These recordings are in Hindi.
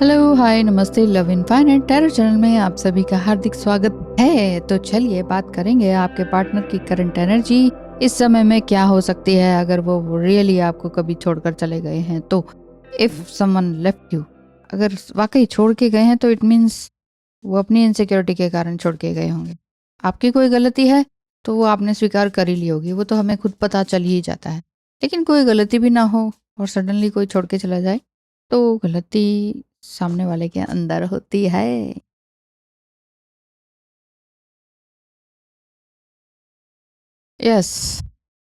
हेलो, हाय, नमस्ते, लव इनफाइनाइट टैरो चैनल में आप सभी का हार्दिक स्वागत है। तो चलिए बात करेंगे आपके पार्टनर की करंट एनर्जी इस समय में क्या हो सकती है अगर वो रियली आपको कभी छोड़कर चले गए हैं तो। इफ समवन लेफ्ट यू, अगर वाकई छोड़ के गए हैं तो इट मीन्स वो अपनी इनसिक्योरिटी के कारण छोड़ के गए होंगे। आपकी कोई गलती है तो वो आपने स्वीकार कर ही ली होगी, वो तो हमें खुद पता चल ही जाता है। लेकिन कोई गलती भी ना हो और सडनली कोई छोड़ के चला जाए तो गलती सामने वाले के अंदर होती है। यस,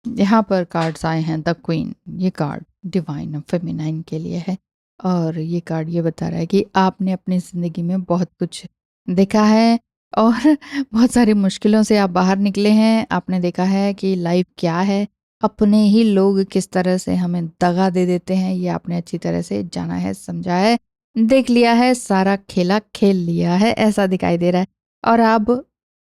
यहाँ पर कार्ड्स आए हैं द क्वीन। ये कार्ड डिवाइन फेमिनाइन के लिए है और ये कार्ड ये बता रहा है कि आपने अपनी ज़िंदगी में बहुत कुछ देखा है और बहुत सारी मुश्किलों से आप बाहर निकले हैं। आपने देखा है कि लाइफ क्या है, अपने ही लोग किस तरह से हमें दगा दे देते हैं, ये आपने अच्छी तरह से जाना है, समझा है, देख लिया है, सारा खेला खेल लिया है, ऐसा दिखाई दे रहा है। और आप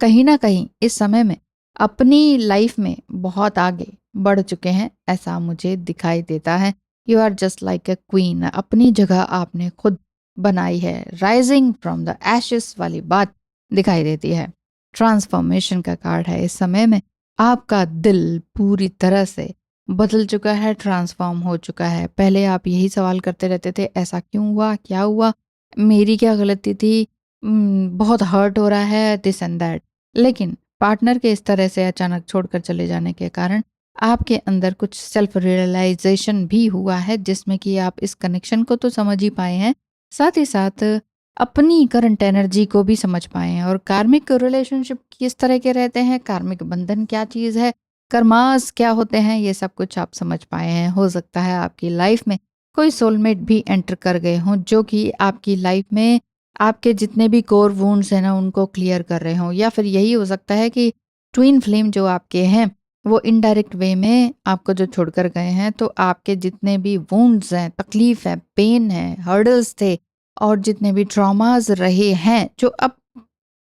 कहीं ना कहीं इस समय में अपनी लाइफ में बहुत आगे बढ़ चुके हैं, ऐसा मुझे दिखाई देता है। You are just like a queen, अपनी जगह आपने खुद बनाई है। राइजिंग फ्रॉम द एशेस वाली बात दिखाई देती है। ट्रांसफॉर्मेशन का कार्ड है इस समय में। आपका दिल पूरी तरह से बदल चुका है, ट्रांसफॉर्म हो चुका है। पहले आप यही सवाल करते रहते थे, ऐसा क्यों हुआ, क्या हुआ, मेरी क्या गलती थी, बहुत हर्ट हो रहा है, दिस एंड दैट। लेकिन पार्टनर के इस तरह से अचानक छोड़कर चले जाने के कारण आपके अंदर कुछ सेल्फ रियलाइजेशन भी हुआ है, जिसमें कि आप इस कनेक्शन को तो समझ ही पाए हैं, साथ ही साथ अपनी करंट एनर्जी को भी समझ पाए हैं। और कार्मिक रिलेशनशिप किस तरह के रहते हैं, कार्मिक बंधन क्या चीज़ है, कर्मास क्या होते हैं, ये सब कुछ आप समझ पाए हैं। हो सकता है आपकी लाइफ में कोई सोलमेट भी एंटर कर गए हों, जो कि आपकी लाइफ में आपके जितने भी कोर वुंड्स हैं ना, उनको क्लियर कर रहे हों। या फिर यही हो सकता है कि ट्विन फ्लेम जो आपके हैं वो इनडायरेक्ट वे में आपको जो छोड़कर गए हैं, तो आपके जितने भी वुंड्स हैं, तकलीफ है, पेन है, हर्डल्स थे और जितने भी ट्रॉमास रहे हैं, जो अब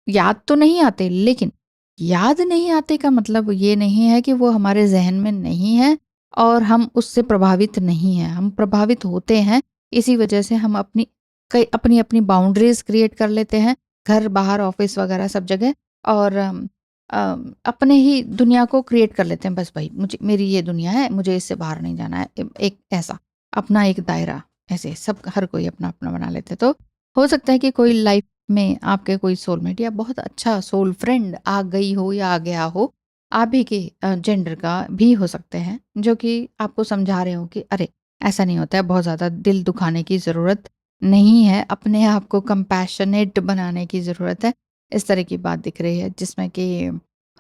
याद तो नहीं आते, लेकिन याद नहीं आते का मतलब ये नहीं है कि वो हमारे जहन में नहीं है और हम उससे प्रभावित नहीं हैं। हम प्रभावित होते हैं, इसी वजह से हम अपनी कई अपनी अपनी बाउंड्रीज क्रिएट कर लेते हैं, घर बाहर ऑफिस वगैरह सब जगह। और अपने ही दुनिया को क्रिएट कर लेते हैं। बस भाई, मुझे मेरी ये दुनिया है, मुझे इससे बाहर नहीं जाना है। एक ऐसा अपना एक दायरा, ऐसे सब हर कोई अपना अपना बना लेते हैं। तो हो सकता है कि कोई लाइफ में आपके कोई सोलमेट या बहुत अच्छा सोल फ्रेंड आ गई हो या आ गया हो, आप ही के जेंडर का भी हो सकते हैं, जो कि आपको समझा रहे हो कि अरे ऐसा नहीं होता है, बहुत ज़्यादा दिल दुखाने की ज़रूरत नहीं है, अपने आप को कंपैशनेट बनाने की ज़रूरत है। इस तरह की बात दिख रही है, जिसमें कि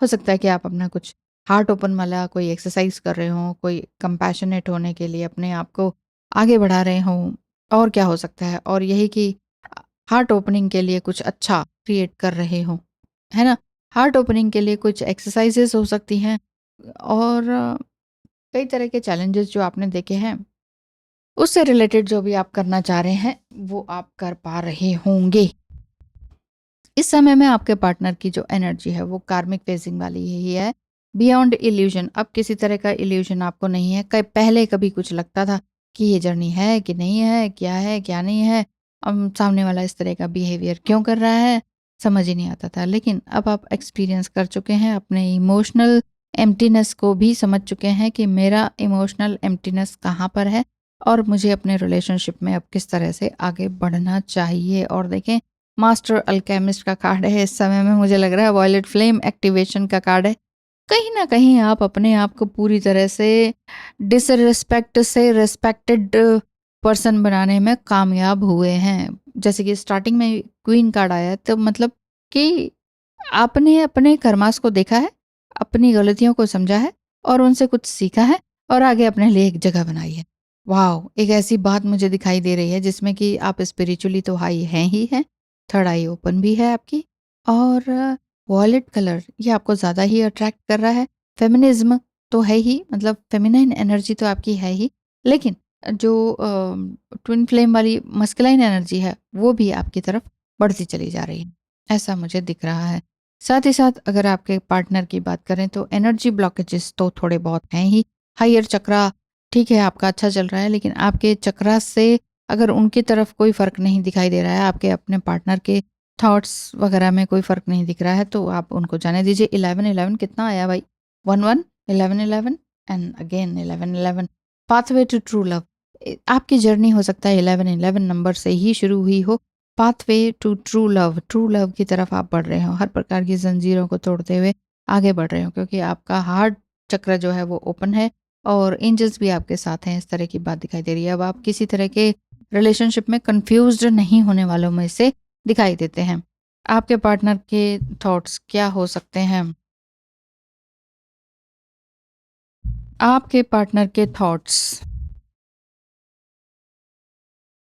हो सकता है कि आप अपना कुछ हार्ट ओपन वाला कोई एक्सरसाइज कर रहे हों, कोई कंपैशनेट होने के लिए अपने आप को आगे बढ़ा रहे हों। और क्या हो सकता है, और यही कि हार्ट ओपनिंग के लिए कुछ अच्छा क्रिएट कर रहे हों, है ना? हार्ट ओपनिंग के लिए कुछ एक्सरसाइजेस हो सकती हैं और कई तरह के चैलेंजेस जो आपने देखे हैं, उससे रिलेटेड जो भी आप करना चाह रहे हैं, वो आप कर पा रहे होंगे। इस समय में आपके पार्टनर की जो एनर्जी है वो कार्मिक फेजिंग वाली ही है। बियॉन्ड इल्यूजन, अब किसी तरह का इल्यूजन आपको नहीं है। पहले कभी कुछ लगता था कि ये जर्नी है कि नहीं है क्या नहीं है, अब सामने वाला इस तरह का बिहेवियर क्यों कर रहा है, समझ ही नहीं आता था। लेकिन अब आप एक्सपीरियंस कर चुके हैं, अपने इमोशनल एम्प्टीनेस को भी समझ चुके हैं कि मेरा इमोशनल एम्प्टीनेस कहाँ पर है और मुझे अपने रिलेशनशिप में अब किस तरह से आगे बढ़ना चाहिए। और देखें, मास्टर अल्केमिस्ट का कार्ड है इस समय में, मुझे लग रहा है वॉयलेट फ्लेम एक्टिवेशन का कार्ड है। कहीं ना कहीं आप अपने आप को पूरी तरह से डिसरिस्पेक्ट से रिस्पेक्टेड पर्सन बनाने में कामयाब हुए हैं। जैसे कि स्टार्टिंग में क्वीन कार्ड आया, तो मतलब कि आपने अपने कर्मास को देखा है, अपनी गलतियों को समझा है और उनसे कुछ सीखा है और आगे अपने लिए एक जगह बनाई है। वाह, एक ऐसी बात मुझे दिखाई दे रही है जिसमें कि आप स्पिरिचुअली तो हाई हैं ही हैं, थर्ड आई ओपन भी है आपकी, और वॉयलेट कलर ये आपको ज़्यादा ही अट्रैक्ट कर रहा है। फेमिनिज्म तो है ही, मतलब फेमिनाइन एनर्जी तो आपकी है ही, लेकिन जो ट्विन फ्लेम वाली मस्कुलाइन एनर्जी है वो भी आपकी तरफ बढ़ती चली जा रही है, ऐसा मुझे दिख रहा है। साथ ही साथ अगर आपके पार्टनर की बात करें तो एनर्जी ब्लॉकेजेस तो थोड़े बहुत हैं ही। हायर चक्रा ठीक है, आपका अच्छा चल रहा है, लेकिन आपके चक्रा से अगर उनकी तरफ कोई फ़र्क नहीं दिखाई दे रहा है, आपके अपने पार्टनर के थॉट्स वगैरह में कोई फ़र्क नहीं दिख रहा है, तो आप उनको जाने दीजिए। 11-11 कितना आया भाई? 11, 11-11 and again 11-11, pathway to true love. आपकी जर्नी हो सकता है 11-11 नंबर से ही शुरू हुई हो। पाथवे टू ट्रू लव की तरफ आप बढ़ रहे हो, हर प्रकार की ज़ंजीरों को तोड़ते हुए आगे बढ़ रहे हो, क्योंकि आपका हार्ट चक्र जो है वो ओपन है और एंजल्स भी आपके साथ हैं, इस तरह की बात दिखाई दे रही है। अब आप किसी तरह के रिलेशनशिप में कन्फ्यूज़्ड नहीं होने वालों में से दिखाई देते हैं। आपके पार्टनर के थॉट्स क्या हो सकते हैं? आपके पार्टनर के थॉट्स,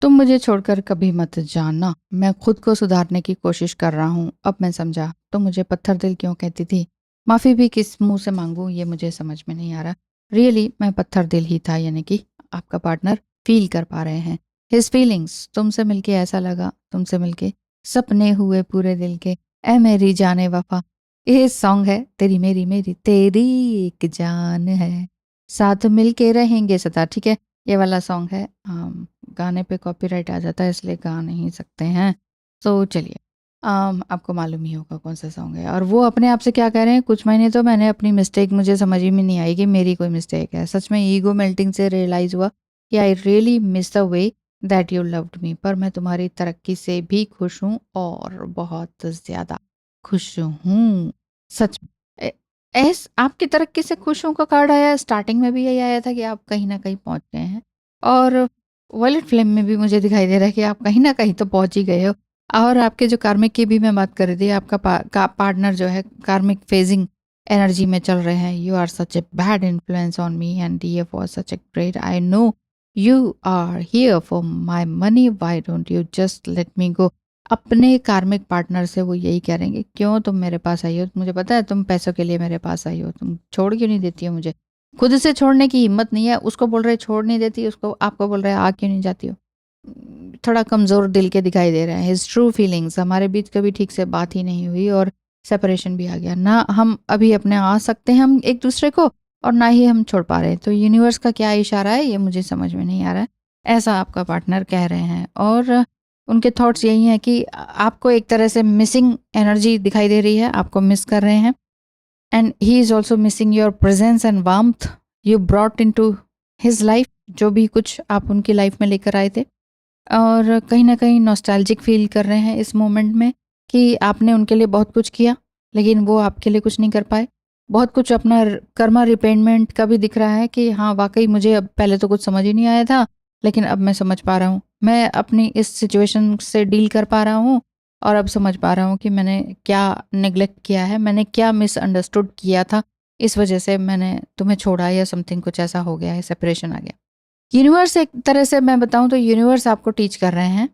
तुम मुझे छोड़कर कभी मत जाना, मैं खुद को सुधारने की कोशिश कर रहा हूँ, अब मैं समझा तुम मुझे पत्थर दिल क्यों कहती थी। माफ़ी भी किस मुंह से मांगूँ ये मुझे समझ में नहीं आ रहा। रियली मैं पत्थर दिल ही था, यानी कि आपका पार्टनर फील कर पा रहे हैं हिज फीलिंग्स। तुमसे मिलके ऐसा लगा, तुमसे मिलके सपने हुए पूरे दिल के, ए मेरी जाने वफा। ये सॉन्ग है, तेरी मेरी मेरी तेरी एक जान है, साथ मिलके रहेंगे सदा, ठीक है। ये वाला सॉन्ग है। गाने पे कॉपीराइट आ जाता है, इसलिए गा नहीं सकते हैं। तो चलिए, आपको मालूम ही होगा कौन सा सॉन्ग है। और वो अपने आप से क्या कह रहे हैं, कुछ महीने तो मैंने अपनी मिस्टेक, मुझे समझ ही में नहीं आई कि मेरी कोई मिस्टेक है। सच में ईगो मेल्टिंग से रियलाइज़ हुआ कि I really miss the way that you loved me. पर मैं तुम्हारी तरक्की से भी खुश हूँ और बहुत ज़्यादा खुश हूँ। सच में। आपकी तरक्की से खुश हूँ का कार्ड आया, स्टार्टिंग में भी यही आया था कि आप कहीं न कहीं पहुँच गए हैं। और वॉयलेट फ्लेम में भी मुझे दिखाई दे रहा है कि आप कहीं न कहीं तो पहुँच ही गए हो। और आपके जो कार्मिक की भी मैं बात कर रही थी, आपका पार्टनर जो है कार्मिक फेजिंग एनर्जी में चल रहे हैं। You are such a bad influence on me and ये was such a great, I know you are here for my money, why don't you just let me go. अपने कार्मिक पार्टनर से वो यही कह रहे हैं कि क्यों तुम मेरे पास आई हो, मुझे पता है तुम पैसों के लिए मेरे पास आई हो, तुम छोड़ क्यों नहीं देती हो मुझे। खुद से छोड़ने की हिम्मत नहीं है, उसको बोल रहे छोड़ नहीं देती, उसको आपको बोल रहे आ क्यों नहीं जाती हो। थोड़ा कमज़ोर दिल के दिखाई दे रहे हैं। हिज ट्रू फीलिंग्स, हमारे बीच कभी ठीक से बात ही नहीं हुई और सेपरेशन भी आ गया ना। हम अभी अपने आ सकते हैं हम एक दूसरे को, और ना ही हम छोड़ पा रहे हैं। तो यूनिवर्स का क्या इशारा है ये मुझे समझ में नहीं आ रहा है। ऐसा आपका पार्टनर कह रहे हैं और उनके थॉट्स यही हैं कि आपको एक तरह से मिसिंग एनर्जी दिखाई दे रही है, आपको मिस कर रहे हैं। And he is also missing your presence and warmth you brought into his life, जो भी कुछ आप उनकी लाइफ में लेकर आए थे। और कहीं न कहीं नॉस्टैल्जिक फ़ील कर रहे हैं इस मोमेंट में कि आपने उनके लिए बहुत कुछ किया, लेकिन वो आपके लिए कुछ नहीं कर पाए। बहुत कुछ अपना कर्मा रिपेंटमेंट का भी दिख रहा है कि हाँ, वाक़ई मुझे अब पहले तो कुछ समझ ही नहीं आया था, लेकिन अब मैं समझ पा रहा हूँ। मैं अपनी इस सिचुएशन से डील कर पा रहा हूँ और अब समझ पा रहा हूँ कि मैंने क्या नेग्लेक्ट किया है, मैंने क्या मिसअंडरस्टूड किया था, इस वज़ह से मैंने तुम्हें छोड़ा या समथिंग कुछ ऐसा हो गया है, सेपरेशन आ गया। यूनिवर्स एक तरह से मैं बताऊँ तो यूनिवर्स आपको टीच कर रहे हैं,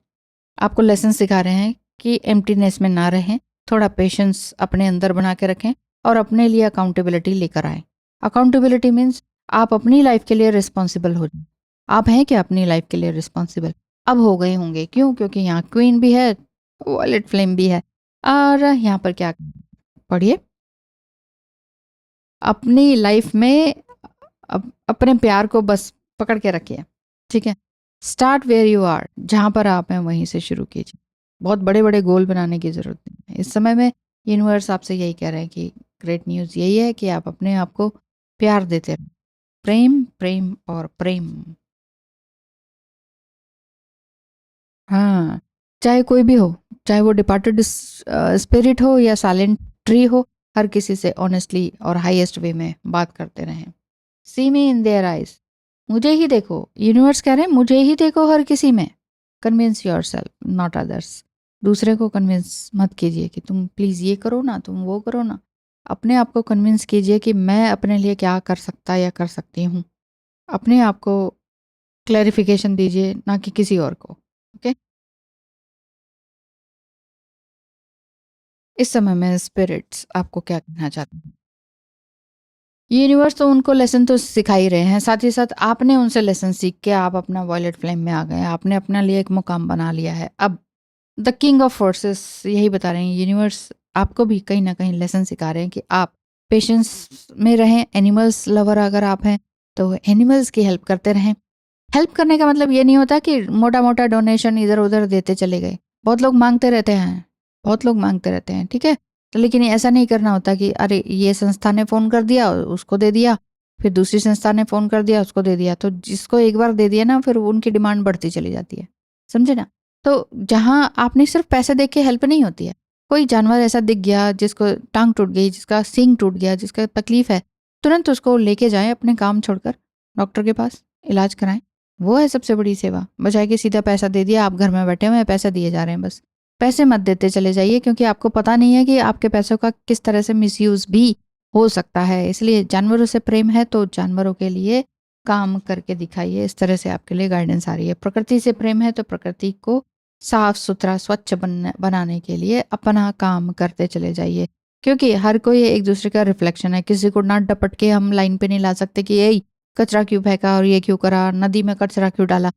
आपको लेसन सिखा रहे हैं कि एम्प्टीनेस में ना रहें, थोड़ा पेशेंस अपने अंदर बना के रखें और अपने लिए अकाउंटेबिलिटी लेकर आएँ। अकाउंटेबिलिटी मीन्स आप अपनी लाइफ के लिए रिस्पॉन्सिबल हो जाएँ। आप हैं क्या अपनी लाइफ के लिए रिस्पॉन्सिबल? अब हो गए होंगे, क्यों? क्योंकि यहाँ क्वीन भी है, वॉयलेट फ्लेम भी है और यहाँ पर क्या पढ़िए, अपनी लाइफ में अपने प्यार को बस पकड़ के रखिए, ठीक है? स्टार्ट वेयर यू आर, जहाँ पर आप हैं वहीं से शुरू कीजिए। बहुत बड़े-बड़े गोल बनाने की ज़रूरत नहीं है। इस समय में यूनिवर्स आपसे यही कह रहे हैं कि ग्रेट न्यूज़ यही है कि आप अपने आप को प्यार देते रहें। प्रेम, प्रेम और प्रेम। हाँ, चाहे कोई भी हो, चाहे वो डिपार्टेड स्पिरिट हो या साइलेंट ट्री हो, हर किसी से ऑनेस्टली और हाईएस्ट वे में बात करते रहें। सी मी इन देयर आइज़, मुझे ही देखो, यूनिवर्स कह रहे हैं मुझे ही देखो हर किसी में। Convince yourself not others. दूसरे को कन्विंस मत कीजिए कि तुम प्लीज़ ये करो ना, तुम वो करो ना। अपने आप को कन्विंस कीजिए कि मैं अपने लिए क्या कर सकता या कर सकती हूँ। अपने आप को क्लैरिफिकेशन दीजिए, ना कि किसी और को। ओके? इस समय में स्पिरिट्स आपको क्या कहना चाहते हैं? यूनिवर्स तो उनको लेसन तो सिखा ही रहे हैं, साथ ही साथ आपने उनसे लेसन सीख के आप अपना वॉयलेट फ्लेम में आ गए, आपने अपने लिए एक मुकाम बना लिया है। अब द किंग ऑफ फोर्सेस यही बता रहे हैं, यूनिवर्स आपको भी कहीं ना कहीं लेसन सिखा रहे हैं कि आप पेशेंस में रहें। एनिमल्स लवर अगर आप हैं तो एनिमल्स की हेल्प करते रहें। हेल्प करने का मतलब ये नहीं होता कि मोटा-मोटा डोनेशन इधर-उधर देते चले गए। बहुत लोग माँगते रहते हैं, बहुत लोग माँगते रहते हैं, ठीक है? तो लेकिन ऐसा नहीं करना होता कि अरे! ये संस्था ने फ़ोन कर दिया, उसको दे दिया, फिर दूसरी संस्था ने फ़ोन कर दिया, उसको दे दिया। तो जिसको एक बार दे दिया ना, फिर उनकी डिमांड बढ़ती चली जाती है। समझे ना? तो जहाँ आपने सिर्फ़ पैसे दे के हेल्प नहीं होती है। कोई जानवर ऐसा दिख गया, जिसको टाँग टूट गई, जिसका सींग टूट गया, जिसका तकलीफ़ है, तुरंत उसको लेके जाएँ अपने काम छोड़कर डॉक्टर के पास, इलाज कराएँ। वो है सबसे बड़ी सेवा। बजाए कि सीधा पैसा दे दिया, आप घर में बैठे हुए हैं, पैसा दिए जा रहे हैं बस। पैसे मत देते चले जाइए क्योंकि आपको पता नहीं है कि आपके पैसों का किस तरह से मिसयूज़ भी हो सकता है। इसलिए जानवरों से प्रेम है तो जानवरों के लिए काम करके दिखाइए। इस तरह से आपके लिए गाइडेंस आ रही है। प्रकृति से प्रेम है तो प्रकृति को साफ-सुथरा, स्वच्छ बनाने के लिए अपना काम करते चले जाइए। क्योंकि हर कोई एक दूसरे का रिफ्लेक्शन है। किसी को ना डपट के हम लाइन पे नहीं ला सकते कि एई कचरा क्यों फेंका और ये क्यों करा, नदी में कचरा क्यों डाला।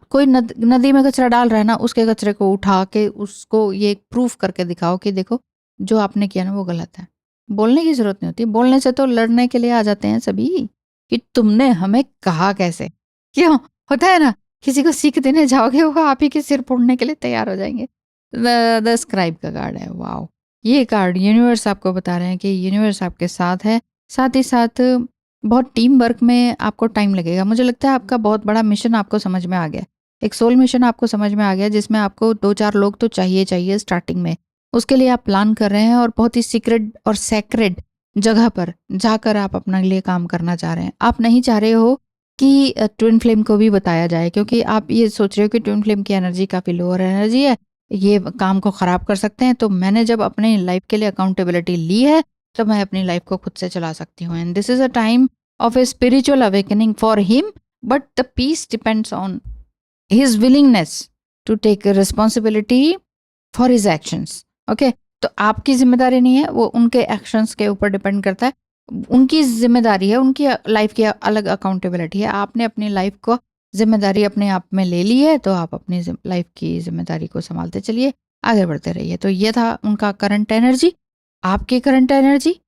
कोई नदी में कचरा डाल रहा है ना, उसके कचरे को उठा के उसको ये प्रूफ करके दिखाओ कि देखो जो आपने किया ना वो गलत है। बोलने की ज़रूरत नहीं होती। बोलने से तो लड़ने के लिए आ जाते हैं सभी कि तुमने हमें कहा कैसे? क्यों? होता है ना? किसी को सीख देने जाओगे वो आप ही के सिर फोड़ने के लिए तैयार हो जाएँगे। द स्क्राइब का कार्ड है, वॉव! ये कार्ड यूनिवर्स आपको बता रहे हैं कि यूनिवर्स आपके साथ है। साथ ही साथ बहुत टीम वर्क में आपको टाइम लगेगा। मुझे लगता है आपका बहुत बड़ा मिशन आपको समझ में आ गया। एक सोल मिशन आपको समझ में आ गया जिसमें आपको 2-4 लोग तो चाहिए स्टार्टिंग में। उसके लिए आप प्लान कर रहे हैं और बहुत ही सीक्रेट और सेक्रेड जगह पर जाकर आप अपने लिए काम करना चाह रहे हैं। आप नहीं चाह रहे हो कि ट्विन फ्लेम को भी बताया जाए क्योंकि आप ये सोच रहे हो कि ट्विन फ्लेम की एनर्जी काफ़ी लोअर एनर्जी है, ये काम को ख़राब कर सकते हैं। तो मैंने जब अपने लाइफ़ के लिए अकाउंटेबिलिटी ली है, तो मैं अपनी लाइफ़ को खुद से चला सकती हूँ and this is a time of a spiritual awakening for him, but the peace depends on his willingness to take a responsibility for his actions. Okay? तो आपकी जिम्मेदारी नहीं है, वो उनके एक्शंस के ऊपर डिपेंड करता है। उनकी जिम्मेदारी है, उनकी लाइफ की अलग अकाउंटेबिलिटी है। आपने अपनी लाइफ को जिम्मेदारी अपने आप में ले ली है, तो आप अपनी लाइफ की जिम्मेदारी को संभालते चलिए, आगे बढ़ते रहिए। तो ये था उनका करंट एनर्जी, आपकी करंट एनर्जी,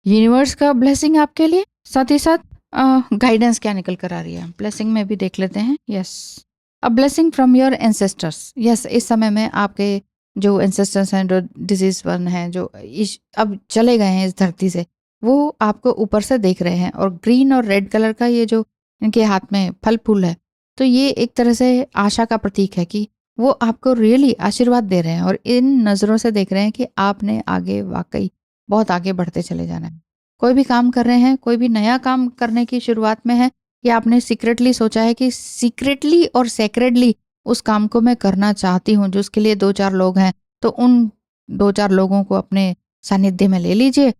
यूनिवर्स का ब्लेसिंग आपके लिए, साथ ही साथ गाइडेंस क्या निकल कर आ रही है ब्लेसिंग में भी देख लेते हैं। Yes, a blessing from your ancestors. Yes, इस समय में आपके जो एंसेस्टर्स हैं, जो डिजीज वन हैं, जो अब चले गए हैं इस धरती से, वो आपको ऊपर से देख रहे हैं और ग्रीन और रेड कलर का ये जो इनके हाथ में फल फूल है, तो ये एक तरह से आशा का प्रतीक है कि वो आपको रियली आशीर्वाद दे रहे हैं और इन नज़रों से देख रहे हैं कि आपने आगे वाकई बहुत आगे बढ़ते चले जाना है। कोई भी काम कर रहे हैं, कोई भी नया काम करने की शुरुआत में है, या आपने सीक्रेटली सोचा है कि सीक्रेटली और सेक्रेटली उस काम को मैं करना चाहती हूँ, जो उसके लिए 2-4 लोग हैं, तो उन 2-4 लोगों को अपने सानिध्य में ले लीजिए,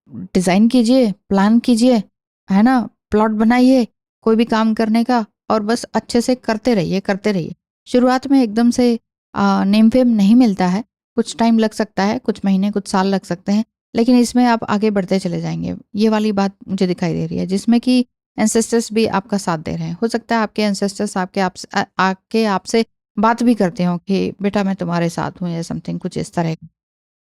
डिज़ाइन कीजिए, प्लान कीजिए, है ना? प्लॉट बनाइए, कोई भी काम करने का और बस अच्छे से करते रहिए, करते रहिए। शुरुआत में एकदम से नेम फेम नहीं मिलता है, कुछ टाइम लग सकता है, कुछ महीने, कुछ साल लग सकते हैं, लेकिन इसमें आप आगे बढ़ते चले जाएँगे। ये वाली बात मुझे दिखाई दे रही है जिसमें कि एंसेस्टर्स भी आपका साथ दे रहे हैं। हो सकता है आपके एंसेस्टर्स आके आपसे बात भी करते हों कि बेटा मैं तुम्हारे साथ हूँ या समथिंग कुछ इस तरह का,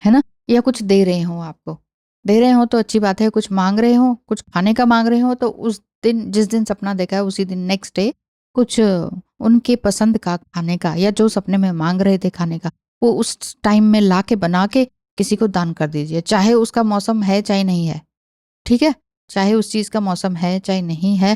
है ना? या कुछ दे रहे हों आपको। दे रहे हों तो अच्छी बात है, कुछ माँग रहे हों, कुछ खाने का माँग रहे हों तो उस दिन जिस दिन सपना देखा है उसी दिन नेक्स्ट डे कुछ उनके पसंद का खाने का या जो सपने में माँग रहे थे खाने का, वो उस टाइम में ला के बना के किसी को दान कर दीजिए। चाहे उसका मौसम है, चाहे नहीं है, ठीक है? चाहे उस चीज़ का मौसम है, चाहे नहीं है,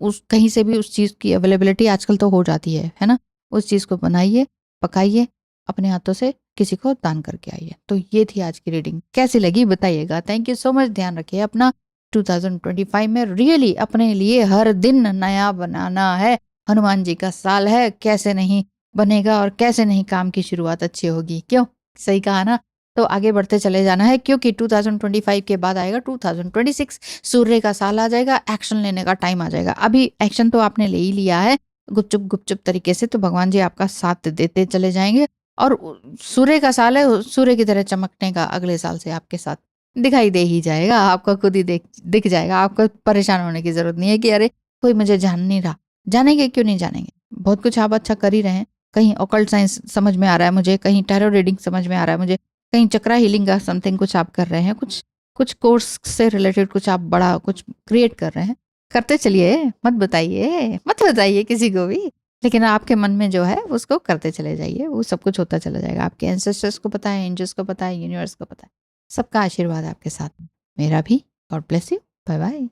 उस कहीं से भी उस चीज़ की अवेलेबिलिटी आजकल तो हो जाती है ना? उस चीज़ को बनाइए, पकाइए, अपने हाथों से किसी को दान करके आइए। तो ये थी आज की रीडिंग। कैसी लगी बताइएगा। Thank you so much. ध्यान रखिए अपना। 2025 में रियली अपने लिए हर दिन नया बनाना है। हनुमान जी का साल है, कैसे नहीं बनेगा और कैसे नहीं काम की शुरुआत अच्छी होगी। क्यों? सही कहा ना? तो आगे बढ़ते चले जाना है क्योंकि 2025 के बाद आएगा 2026, सूर्य का साल आ जाएगा, एक्शन लेने का टाइम आ जाएगा। अभी एक्शन तो आपने ले ही लिया है गुपचुप तरीके से, तो भगवान जी आपका साथ देते चले जाएंगे और सूर्य का साल है, सूर्य की तरह चमकने का अगले साल से आपके साथ दिखाई दे ही जाएगा, आपको खुद ही दिख जाएगा। आपको परेशान होने की जरूरत नहीं है कि अरे कोई मुझे जान नहीं रहा। जानेंगे क्यों नहीं जानेंगे, बहुत कुछ आप अच्छा कर ही रहे हैं। कहीं ऑकल्ट साइंस समझ में आ रहा है मुझे, कहीं टैरो रीडिंग समझ में आ रहा है मुझे, कहीं चक्रा हीलिंग का समथिंग कुछ आप कर रहे हैं, कुछ कुछ कोर्स से रिलेटेड कुछ आप बड़ा कुछ क्रिएट कर रहे हैं। करते चलिए, मत बताइए किसी को भी। लेकिन आपके मन में जो है उसको करते चले जाइए, वो सब कुछ होता चला जाएगा। आपके एंसेस्टर्स को पता है, एंजल्स को पता है, यूनिवर्स को पता है। सबका आशीर्वाद आपके साथ है। मेरा भी। God bless you. Bye bye.